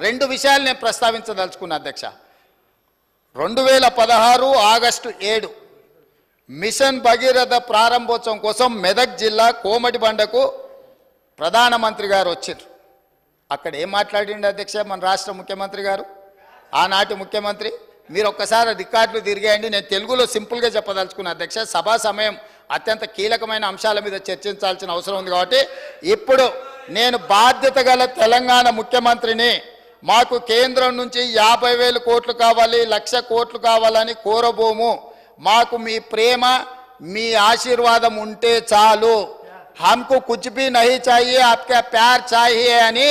రెండు విషయాలు నేను ప్రస్తావించదలుచుకున్నా అధ్యక్ష. 2016 ఆగస్టు 7 మిషన్ భగీరథ ప్రారంభోత్సవం కోసం మెదక్ జిల్లా కోమటిబండకు ప్రధానమంత్రి గారు వచ్చారు. అక్కడ ఏం మాట్లాడిండు అధ్యక్ష మన రాష్ట్ర ముఖ్యమంత్రి గారు, ఆనాటి ముఖ్యమంత్రి? మీరు ఒక్కసారి రికార్డులు తిరిగేయండి. నేను తెలుగులో సింపుల్గా చెప్పదలుచుకున్నా అధ్యక్ష. సభా సమయం అత్యంత కీలకమైన అంశాల మీద చర్చించాల్సిన అవసరం ఉంది కాబట్టి ఇప్పుడు నేను బాధ్యత గల తెలంగాణ ముఖ్యమంత్రిని, మాకు కేంద్రం నుంచి 50,000 కోట్లు కావాలి, 1,00,000 కోట్లు కావాలని కోరబోము. మాకు మీ ప్రేమ మీ ఆశీర్వాదం ఉంటే చాలు, హమ్కు కుచ్ భీ నహీ చాహియే ఆప్కా ప్యార్ చాహియే అని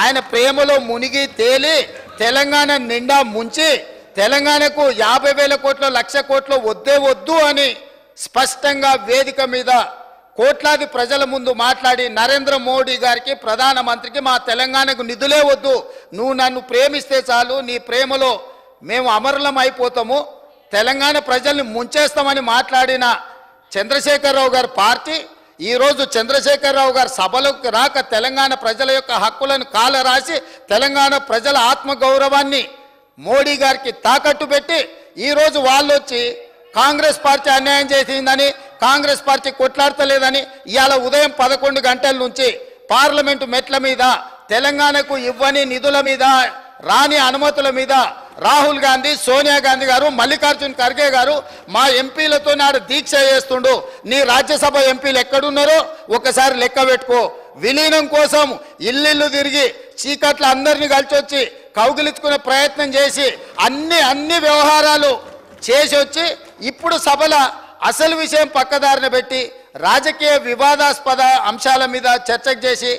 ఆయన ప్రేమలో మునిగి తేలి తెలంగాణ నిండా ముంచి తెలంగాణకు 50,000 కోట్లు 1,00,000 కోట్లు వద్దే వద్దు అని స్పష్టంగా వేదిక మీద కోట్లాది ప్రజల ముందు మాట్లాడి నరేంద్ర మోడీ గారికి ప్రధానమంత్రికి మా తెలంగాణకు నిధులే వద్దు, నువ్వు నన్ను ప్రేమిస్తే చాలు, నీ ప్రేమలో మేము అమరులం అయిపోతాము, తెలంగాణ ప్రజల్ని ముంచేస్తామని మాట్లాడిన చంద్రశేఖరరావు గారి పార్టీ ఈరోజు చంద్రశేఖరరావు గారు సభలకు రాక తెలంగాణ ప్రజల యొక్క హక్కులను కాలరాసి తెలంగాణ ప్రజల ఆత్మగౌరవాన్ని మోడీ గారికి తాకట్టు పెట్టి ఈరోజు వాళ్ళు వచ్చి కాంగ్రెస్ పార్టీ అన్యాయం చేసిందని, కాంగ్రెస్ పార్టీ కొట్లాడతలేదని ఇవాళ ఉదయం 11 గంటల నుంచి పార్లమెంటు మెట్ల మీద తెలంగాణకు ఇవ్వని నిధుల మీద రాని అనుమతుల మీద రాహుల్ గాంధీ, సోనియా గాంధీ గారు, మల్లికార్జున్ ఖర్గే గారు మా ఎంపీలతో నాడు దీక్ష చేస్తుండు. నీ రాజ్యసభ ఎంపీలు ఎక్కడున్నారో ఒకసారి లెక్క పెట్టుకో. విలీనం కోసం ఇల్లు తిరిగి చీకట్ల అందరినీ కలిసి వచ్చి కౌగిలించుకునే ప్రయత్నం చేసి అన్ని వ్యవహారాలు చేసి వచ్చి ఇప్పుడు సభల అసలు విషయం పక్కదారిన పెట్టి రాజకీయ వివాదాస్పద అంశాల మీద చర్చకు చేసి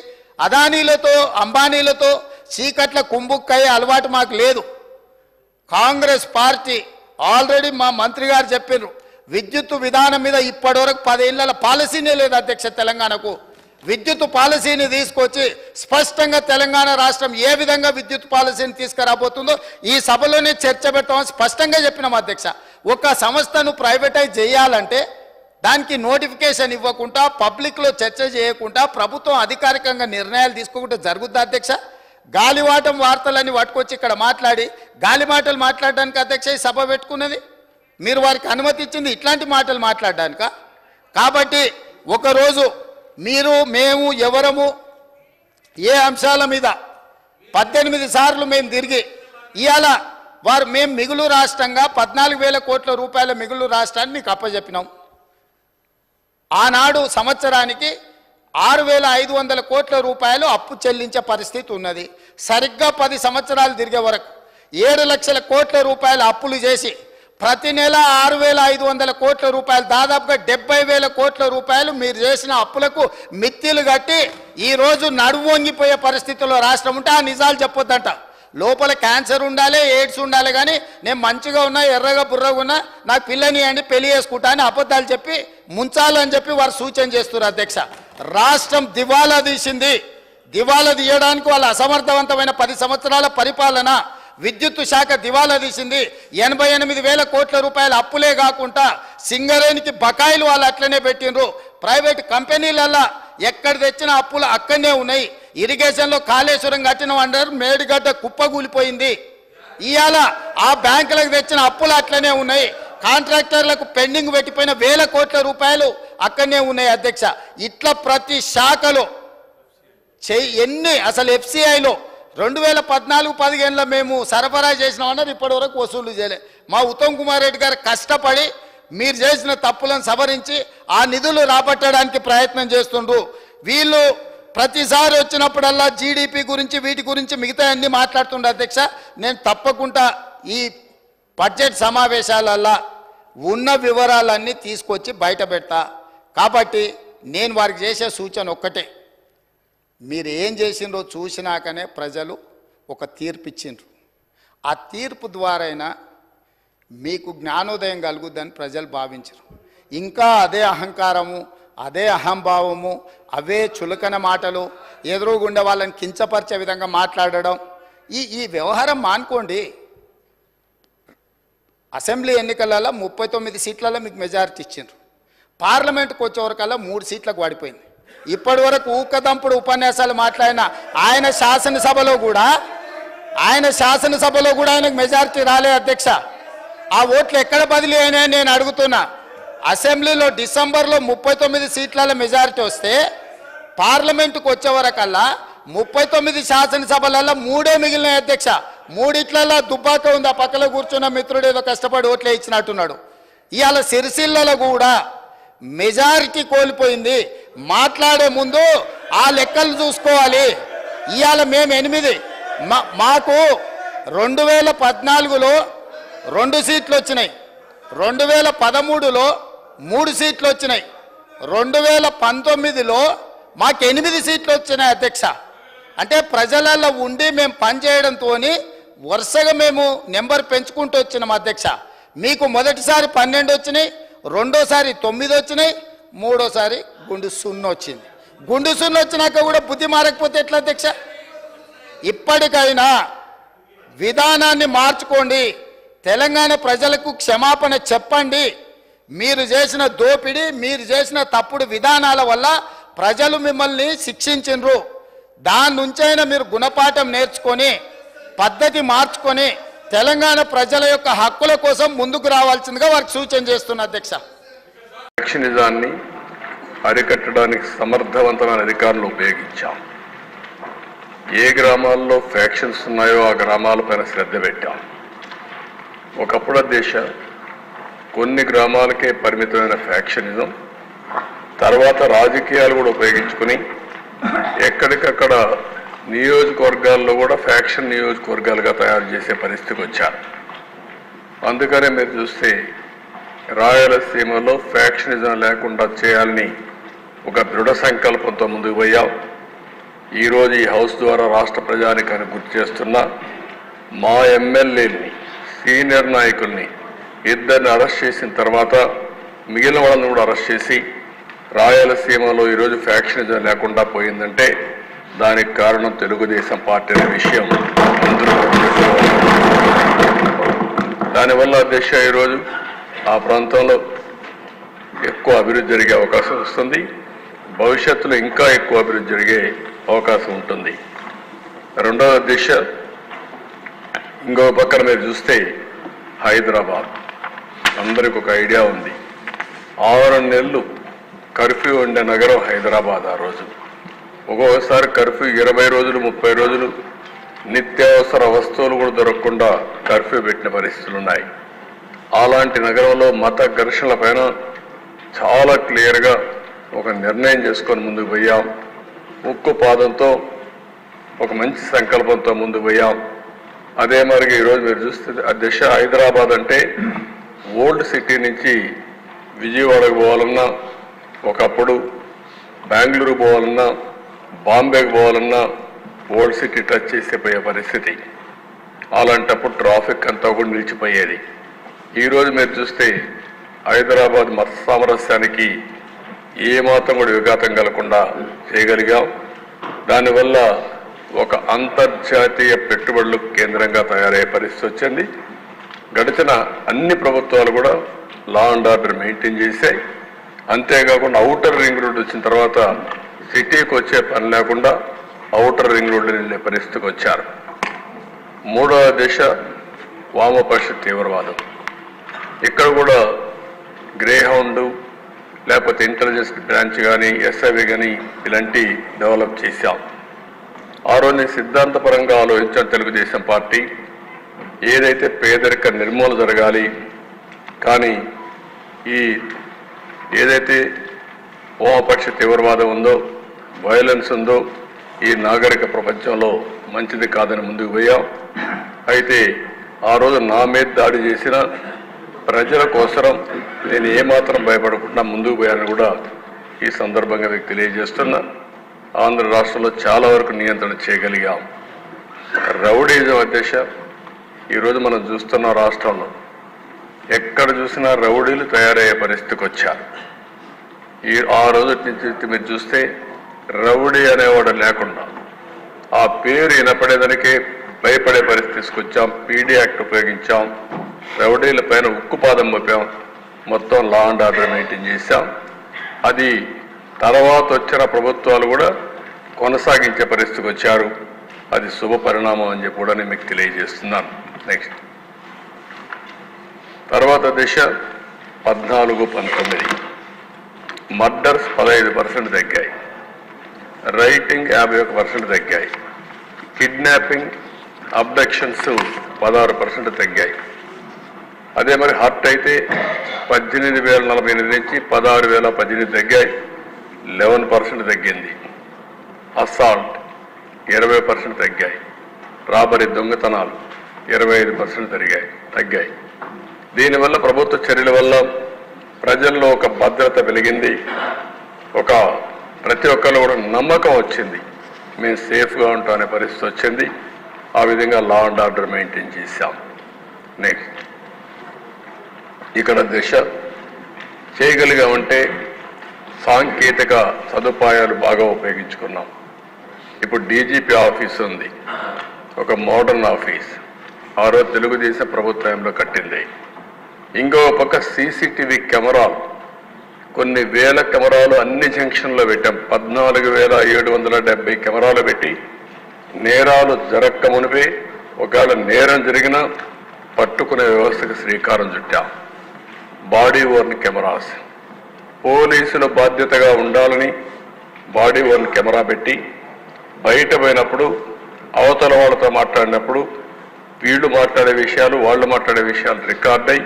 అదానీలతో అంబానీలతో చీకట్ల కుంభుక్కయ్యే అలవాటు మాకు లేదు. కాంగ్రెస్ పార్టీ ఆల్రెడీ మా మంత్రి గారు చెప్పారు, విద్యుత్ విధానం మీద ఇప్పటివరకు 10 ఏళ్ల పాలసీనే లేదు అధ్యక్ష. తెలంగాణకు విద్యుత్ పాలసీని తీసుకొచ్చి స్పష్టంగా తెలంగాణ రాష్ట్రం ఏ విధంగా విద్యుత్ పాలసీని తీసుకురాబోతుందో ఈ సభలోనే చర్చ పెడతామని స్పష్టంగా చెప్పినాం అధ్యక్ష. ఒక సంస్థను ప్రైవేటైజ్ చేయాలంటే దానికి నోటిఫికేషన్ ఇవ్వకుండా పబ్లిక్లో చర్చ చేయకుండా ప్రభుత్వం అధికారికంగా నిర్ణయాలు తీసుకోకుండా జరుగుద్దా అధ్యక్ష? గాలివాటం వార్తలని పట్టుకొచ్చి ఇక్కడ మాట్లాడి గాలి మాటలు మాట్లాడడానికి అధ్యక్ష ఈ సభ పెట్టుకున్నది. మీరు వారికి అనుమతి ఇచ్చింది ఇట్లాంటి మాటలు మాట్లాడడానిక? కాబట్టి ఒకరోజు మీరు మేము ఎవరము ఏ అంశాల మీద 18 సార్లు మేము తిరిగి ఇవాళ మేము మిగులు రాష్ట్రంగా 14,000 కోట్ల రూపాయల మిగులు రాష్ట్రాన్ని మీకు అప్పచెప్పినాం. ఆనాడు సంవత్సరానికి 6,500 కోట్ల రూపాయలు అప్పు చెల్లించే పరిస్థితి ఉన్నది. సరిగ్గా 10 సంవత్సరాలు తిరిగే వరకు 7 లక్షల కోట్ల రూపాయల అప్పులు చేసి ప్రతి నెల 6,500 కోట్ల రూపాయలు దాదాపుగా 70,000 కోట్ల రూపాయలు మీరు చేసిన అప్పులకు మిత్తిలు కట్టి ఈరోజు నడువు వంగిపోయే పరిస్థితుల్లో రాష్ట్రం ఉంటే ఆ నిజాలు చెప్పొద్దంట. లోపల క్యాన్సర్ ఉండాలి, ఎయిడ్స్ ఉండాలి, కానీ నేను మంచిగా ఉన్నా, ఎర్రగా బుర్రగా ఉన్నా, నాకు పిల్లని అండి పెళ్లి చేసుకుంటా అని అబద్ధాలు చెప్పి ముంచాలని చెప్పి వారు సూచన చేస్తున్నారు అధ్యక్ష. రాష్ట్రం దివాలా తీసింది. దివాలా తీయడానికి వాళ్ళ అసమర్థవంతమైన 10 సంవత్సరాల పరిపాలన విద్యుత్ శాఖ దివాలా తీసింది. 88,000 కోట్ల రూపాయల అప్పులే కాకుండా సింగరేణికి బకాయిలు వాళ్ళు అట్లనే పెట్టిండ్రు. ప్రైవేట్ కంపెనీలల్లా ఎక్కడ తెచ్చిన అప్పులు అక్కడనే ఉన్నాయి. ఇరిగేషన్లో కాళేశ్వరం కట్టిన అంటారు, మేడిగడ్డ కుప్పగూలిపోయింది. ఇవాళ ఆ బ్యాంకులకు తెచ్చిన అప్పులు అట్లనే ఉన్నాయి. కాంట్రాక్టర్లకు పెండింగ్ పెట్టిపోయిన 1,000 కోట్ల రూపాయలు అక్కడనే ఉన్నాయి అధ్యక్ష. ఇట్లా ప్రతి శాఖలో ఎన్ని అసలు FCIలో 2014-15లో మేము సరఫరా చేసినామన్నారు, ఇప్పటి వరకు వసూలు చేయలే. మా ఉత్తమ్ కుమార్ రెడ్డి గారు కష్టపడి మీరు చేసిన తప్పులను సవరించి ఆ నిధులు రాబట్టడానికి ప్రయత్నం చేస్తుండ్రు. వీళ్ళు ప్రతిసారి వచ్చినప్పుడల్లా GDP గురించి వీటి గురించి మిగతా అన్ని మాట్లాడుతుండ్రు అధ్యక్ష. నేను తప్పకుండా ఈ బడ్జెట్ సమావేశాలల్లో ఉన్న వివరాలన్నీ తీసుకొచ్చి బయట పెడతా. కాబట్టి నేను వారికి చేసే సూచన ఒక్కటే, మీరు ఏం చేసిండ్రో చూసినాకనే ప్రజలు ఒక తీర్పు ఇచ్చిండ్రు. ఆ తీర్పు ద్వారైనా మీకు జ్ఞానోదయం కలుగుద్దని ప్రజలు భావించరు. ఇంకా అదే అహంకారము, అదే అహంభావము, అవే చులకన మాటలు, ఎదురుగుండా వాళ్ళని కించపరిచే విధంగా మాట్లాడడం, ఈ వ్యవహారం మానుకోండి. అసెంబ్లీ ఎన్నికలలో 39 సీట్లలో మీకు మెజారిటీ ఇచ్చిండ్రు. పార్లమెంట్కి వచ్చేవరకల్లా 3 సీట్లకు పడిపోయింది. ఇప్పటి వరకు ఊకదంపుడు ఉపన్యాసాలు మాట్లాడిన ఆయన శాసనసభలో కూడా ఆయన శాసనసభలో కూడా ఆయనకు మెజారిటీ రాలే అధ్యక్ష. ఆ ఓట్లు ఎక్కడ బదిలీ అయినాయని నేను అడుగుతున్నా. అసెంబ్లీలో డిసెంబర్లో 39 సీట్ల మెజారిటీ వస్తే పార్లమెంటుకు వచ్చే వరకల్లా 39 శాసనసభలలో 3 మిగిలినాయి అధ్యక్ష. 3 దుబ్బాక ఉంది, ఆ పక్కలో కూర్చున్న మిత్రుడు ఏదో కష్టపడి ఓట్లే ఇచ్చినట్టున్నాడు. ఇవాళ సిరిసిల్లలో కూడా మెజారిటీ కోల్పోయింది. మాట్లాడే ముందు ఆ లెక్కలు చూసుకోవాలి. ఇవాళ మేము 8, మాకు 2014లో 2 సీట్లు వచ్చినాయి, 2013లో 3 సీట్లు వచ్చినాయి, 2019లో మాకు 8 సీట్లు వచ్చినాయి అధ్యక్ష. అంటే ప్రజలలో ఉండి మేము పనిచేయడంతో వరుసగా మేము నెంబర్ పెంచుకుంటూ వచ్చినాం అధ్యక్ష. మీకు మొదటిసారి 12 వచ్చినాయి, రెండోసారి 9 వచ్చినాయి, మూడోసారి గుండు 0 వచ్చింది. గుండు 0 వచ్చినాక కూడా బుద్ధి మారకపోతే ఎట్లా అధ్యక్ష? ఇప్పటికైనా విధానాన్ని మార్చుకోండి. తెలంగాణ ప్రజలకు క్షమాపణ చెప్పండి. మీరు చేసిన దోపిడీ, మీరు చేసిన తప్పుడు విధానాల వల్ల ప్రజలు మిమ్మల్ని శిక్షించిండ్రు. దాని నుంచైనా మీరు గుణపాఠం నేర్చుకొని పద్ధతి మార్చుకొని తెలంగాణ ప్రజల యొక్క హక్కుల కోసం ముందుకు రావాల్సిందిగా వారికి సూచన చేస్తున్న అధ్యక్ష. ఫ్యాక్షనిజాన్ని అరికట్టడానికి సమర్థవంతమైన అధికారులు ఉపయోగించాం. ఏ గ్రామాల్లో ఫ్యాక్షన్స్ ఉన్నాయో ఆ గ్రామాలపైన శ్రద్ధ పెట్టాం. ఒకప్పుడు దేశ కొన్ని గ్రామాలకే పరిమితమైన ఫ్యాక్షనిజం తర్వాత రాజకీయాలు కూడా ఉపయోగించుకుని ఎక్కడికక్కడ నియోజకవర్గాల్లో కూడా ఫ్యాక్షన్ నియోజకవర్గాలుగా తయారు చేసే పరిస్థితికి వచ్చారు. అందుకనే మీరు చూస్తే రాయలసీమలో ఫ్యాక్షనిజం లేకుండా చేయాలని ఒక దృఢ సంకల్పంతో ముందుకు పోయాం. ఈరోజు ఈ హౌస్ ద్వారా రాష్ట్ర ప్రజానికాన్ని గుర్తు చేస్తున్నా, మా ఎమ్మెల్యేలని సీనియర్ నాయకుల్ని 2 అరెస్ట్ చేసిన తర్వాత మిగిలిన వాళ్ళని కూడా అరెస్ట్ చేసి రాయలసీమలో ఈరోజు ఫ్యాక్షనిజం లేకుండా పోయిందంటే దానికి కారణం తెలుగుదేశం పార్టీ అనే విషయం అందరూ గుర్తుపెట్టుకోవాలి. దానివల్ల అధ్యక్ష ఈరోజు ఆ ప్రాంతంలో ఎక్కువ అభివృద్ధి జరిగే అవకాశం వస్తుంది. భవిష్యత్తులో ఇంకా ఎక్కువ అభివృద్ధి జరిగే అవకాశం ఉంటుంది. రెండవ అధ్యక్ష, ఇంకో పక్కన మీరు చూస్తే హైదరాబాద్ అందరికి ఒక ఐడియా ఉంది. 6 నెలలు కర్ఫ్యూ ఉండే నగరం హైదరాబాద్. ఆ రోజు ఒక్కొక్కసారి కర్ఫ్యూ 20 రోజులు 30 రోజులు నిత్యావసర వస్తువులు కూడా దొరకకుండా కర్ఫ్యూ పెట్టిన పరిస్థితులు ఉన్నాయి. అలాంటి నగరంలో మత ఘర్షణల పైన చాలా క్లియర్గా ఒక నిర్ణయం చేసుకొని ముందుకు పోయాం. ఉక్కు పాదంతో ఒక మంచి సంకల్పంతో ముందుకు పోయాం. అదే మరిగా ఈరోజు మీరు చూస్తే అధ్యక్ష, హైదరాబాద్ అంటే ఓల్డ్ సిటీ నుంచి విజయవాడకు పోవాలన్నా, ఒకప్పుడు బెంగళూరు పోవాలన్నా, బాంబేకి పోవాలన్నా ఓల్డ్ సిటీ టచ్ చేసిపోయే పరిస్థితి. అలాంటప్పుడు ట్రాఫిక్ అంతా కూడా నిలిచిపోయేది. ఈరోజు మీరు చూస్తే హైదరాబాద్ మత సామరస్యానికి ఏమాత్రం కూడా విఘాతం కలగకుండా చేయగలిగాం. దానివల్ల ఒక అంతర్జాతీయ పెట్టుబడులకు కేంద్రంగా తయారయ్యే పరిస్థితి వచ్చింది. గడిచిన అన్ని ప్రభుత్వాలు కూడా లా అండ్ ఆర్డర్ మెయింటైన్ చేశాయి. అంతేకాకుండా ఔటర్ రింగ్ రోడ్ వచ్చిన తర్వాత సిటీకి వచ్చే పని లేకుండా ఔటర్ రింగ్ రోడ్లు వెళ్ళే పరిస్థితికి వచ్చారు. మూడవ దశ వామపక్ష తీవ్రవాదం. ఇక్కడ కూడా గ్రేహౌండ్ లేకపోతే ఇంటెలిజెన్స్ బ్రాంచ్ కానీ ఎస్ఐవి కానీ ఇలాంటి డెవలప్ చేశాం. ఆ రోజు సిద్ధాంతపరంగా ఆలోచించిన తెలుగుదేశం పార్టీ ఏదైతే పేదరిక నిర్మూలన జరగాలి, కానీ ఈ ఏదైతే వామపక్ష తీవ్రవాదం ఉందో, వైలెన్స్ ఉందో ఈ నాగరిక ప్రపంచంలో మంచిది కాదని ముందుకు పోయాం. అయితే ఆ రోజు నా మీద దాడి చేసిన ప్రజల కోసరం నేను ఏమాత్రం భయపడకుండా ముందుకు పోయానని కూడా ఈ సందర్భంగా మీకు తెలియజేస్తున్నా. ఆంధ్ర రాష్ట్రంలో చాలా వరకు నియంత్రణ చేయగలిగాం. రౌడీజం అధ్యక్ష ఈరోజు మనం చూస్తున్న రాష్ట్రంలో ఎక్కడ చూసినా రౌడీలు తయారయ్యే పరిస్థితికి వచ్చారు. ఆ రోజు నుంచి మీరు చూస్తే రౌడీ అనేవాడు లేకుండా ఆ పేరు వినపడేదానికే భయపడే పరిస్థితి తీసుకొచ్చాం. పీడీ యాక్ట్ ఉపయోగించాం, రౌడీల పైన ఉక్కుపాదం మోపాం, మొత్తం లా అండ్ ఆర్డర్ మెయింటైన్ చేశాం. అది తర్వాత వచ్చిన ప్రభుత్వాలు కూడా కొనసాగించే పరిస్థితికి వచ్చారు. అది శుభ పరిణామం అని చెప్పి కూడా నేను మీకు తెలియజేస్తున్నాను. నెక్స్ట్ తర్వాత దిశ 14-19 మర్డర్స్ 15% తగ్గాయి, రైటింగ్ 51% తగ్గాయి, కిడ్నాపింగ్ అబ్డక్షన్స్ 16% తగ్గాయి. అదే మరి హర్ట్ అయితే 18,048 నుంచి 16,018 తగ్గాయి, 11% తగ్గింది. అసాల్ట్ 20% తగ్గాయి, రాబరీ దొంగతనాలు 25% తగ్గాయి. దీనివల్ల ప్రభుత్వ చర్యల వల్ల ప్రజల్లో ఒక భద్రత వెలిగింది, ఒక ప్రతి ఒక్కరిలో కూడా నమ్మకం వచ్చింది, మేము సేఫ్గా ఉంటాం అనే పరిస్థితి వచ్చింది. ఆ విధంగా లా అండ్ ఆర్డర్ మెయింటైన్ చేశాం. నెక్స్ట్ ఇక్కడ దిశ చేయగలిగామంటే సాంకేతిక సదుపాయాలు బాగా ఉపయోగించుకున్నాం. ఇప్పుడు డీజీపీ ఆఫీస్ ఉంది, ఒక మోడర్న్ ఆఫీస్, ఆ రోజు తెలుగుదేశం ప్రభుత్వంలో కట్టింది. ఇంకో పక్క సీసీటీవీ కెమెరాలు, కొన్ని వేల కెమెరాలు అన్ని జంక్షన్లో పెట్టాం. 14,770 కెమెరాలు పెట్టి నేరాలు జరక్క మునిపే ఒకవేళ నేరం జరిగినా పట్టుకునే వ్యవస్థకు శ్రీకారం చుట్టాం. బాడీ ఓర్న్ కెమెరాస్, పోలీసుల బాధ్యతగా ఉండాలని బాడీ ఓర్న్ కెమెరా పెట్టి బయట పోయినప్పుడు అవతల వాళ్ళతో మాట్లాడినప్పుడు వీళ్ళు మాట్లాడే విషయాలు వాళ్ళు మాట్లాడే విషయాలు రికార్డ్ అయ్యి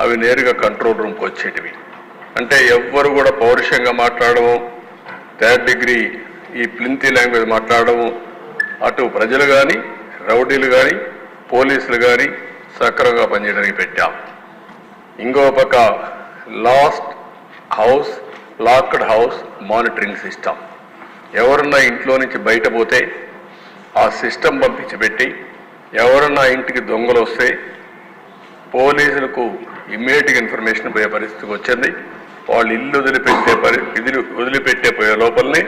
అవి నేరుగా కంట్రోల్ రూమ్కి వచ్చేటివి. అంటే ఎవ్వరు కూడా పౌరుషంగా మాట్లాడము, థర్డ్ డిగ్రీ ఈ ప్లింతీ లాంగ్వేజ్ మాట్లాడము అటు ప్రజలు కానీ రౌడీలు కానీ పోలీసులు కానీ సక్రమంగా పనిచేయడానికి పెట్టాం. ఇంకో పక్క లాక్డ్ హౌస్ మానిటరింగ్ సిస్టమ్, ఎవరన్నా ఇంట్లో నుంచి బయట పోతే ఆ సిస్టమ్ పంపించి పెట్టి ఎవరన్నా ఇంటికి దొంగలు వస్తే పోలీసులకు ఇమ్మీడియట్గా ఇన్ఫర్మేషన్ పోయే పరిస్థితికి వచ్చింది. వాళ్ళు ఇల్లు వదిలిపెట్టే పోయే లోపలనే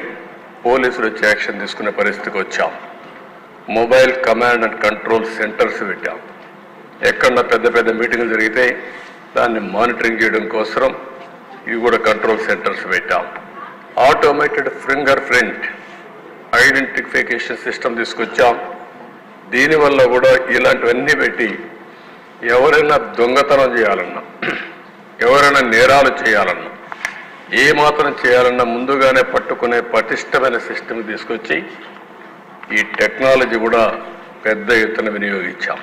పోలీసులు వచ్చి యాక్షన్ తీసుకునే పరిస్థితికి వచ్చాం. Mobile command and control centres పెట్టాం. ఎక్కడన్నా పెద్ద పెద్ద మీటింగులు జరిగితే దాన్ని మానిటరింగ్ చేయడం కోసం ఇవి కూడా కంట్రోల్ సెంటర్స్ పెట్టాం. Automated finger print identification system తీసుకొచ్చాం. దీనివల్ల కూడా ఇలాంటివన్నీ పెట్టి ఎవరైనా దొంగతనం చేయాలన్నా, ఎవరైనా నేరాలు చేయాలన్నా, ఏ మాత్రం చేయాలన్నా ముందుగానే పట్టుకునే పటిష్టమైన సిస్టమ్ తీసుకొచ్చి ఈ టెక్నాలజీ కూడా పెద్ద ఎత్తున వినియోగించాం.